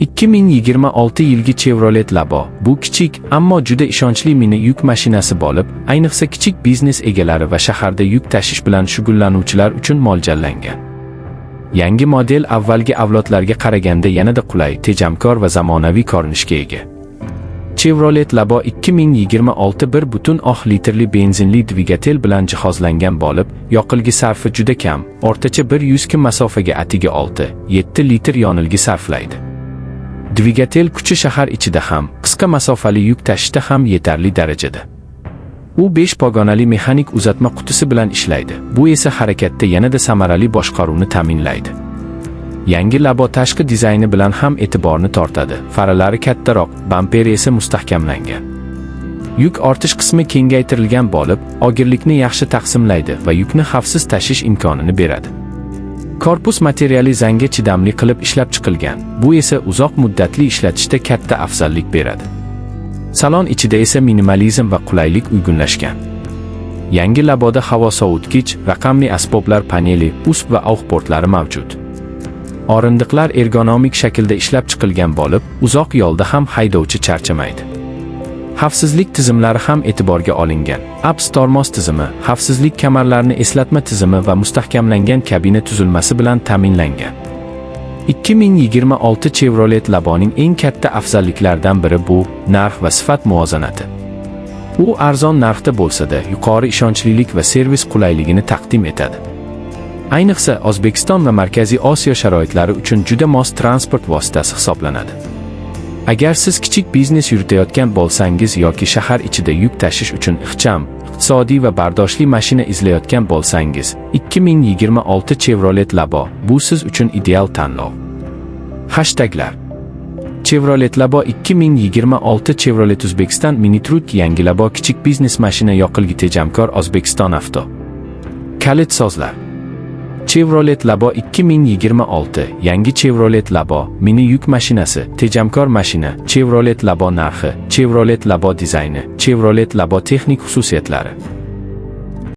2026 yilgi Chevrolet Labo bu kichik, ammo juda ishonchli mini yuk mashinasi bo'lib, ayniqsa kichik biznes egalari va shaharda yuk tashish bilan shug'ullanuvchilar uchun mo'ljallangan. Yangi model avvalgi avlodlarga qaraganda yanada qulay, tejamkor va zamonaviy ko'rinishga ega. Chevrolet Labo 2026 1,6 litrli benzinli dvigatel bilan jihozlangan bo'lib, yoqilgi sarfi juda kam, o'rtacha 100 km masofaga atigi 6-7 litr yonilgi sarflaydi. Dvigatel kuchi shahar ichida ham, qisqa masofali yuk tashishda ham yetarli darajada. U 5 pogonali mexanik uzatma qutisi bilan ishlaydi. Bu esa harakatda yanada samarali boshqaruvni ta'minlaydi. Yangi Labo tashqi dizayni bilan ham e'tiborni tortadi. Faralari kattaroq, bamperi esa mustahkamlangan. Yuk ortish qismi kengaytirilgan bo'lib, og'irlikni yaxshi taqsimlaydi va yukni xavfsiz tashish imkonini beradi. Korpus materiali zangga chidamli qilib ishlab chiqilgan. Bu esa uzoq muddatli ishlatishda katta afzallik beradi. Salon ichida esa minimalizm va qulaylik uyg'unlashgan. Yangi Laboda havo sovutgich, raqamli asboblar paneli, USB va AUX portlari mavjud. O'rindiqlar ergonomik shaklda ishlab chiqilgan bo'lib, uzoq yo'lda ham haydovchi charchamaydi. Xavfsizlik tizimlari ham e'tiborga olingan. ABS tormoz tizimi, xavfsizlik kamarlarini eslatma tizimi va mustahkamlangan kabina tuzilmasi bilan ta'minlangan. 2026 Chevrolet Laboning eng katta afzalliklaridan biri bu narx va sifat muvozanati. U arzon narxda bo'lsa-da, yuqori ishonchlilik va servis qulayligini taqdim etadi. Ayniqsa O'zbekiston va Markaziy Osiyo sharoitlari uchun juda mos transport vositasi hisoblanadi. Agar siz kichik biznes yuritayotgan bo'lsangiz yoki shahar ichida yuk tashish uchun ixcham, iqtisodiy va bardoshli mashina izlayotgan bo'lsangiz, 2026 Chevrolet Labo bu siz uchun ideal tanlov. Hashtaglar: Chevrolet Labo 2026 Chevrolet Uzbekistan Mini Truck yangi Labo kichik biznes mashina yoqilgi tejamkor O'zbekiston Avto. Kalit so'zlar: Chevrolet Labo 2026 yangi Chevrolet Labo mini yuk mashinasi, tejamkor mashina, Chevrolet Labo narxi, Chevrolet Labo dizayni, Chevrolet Labo texnik xususiyatlari.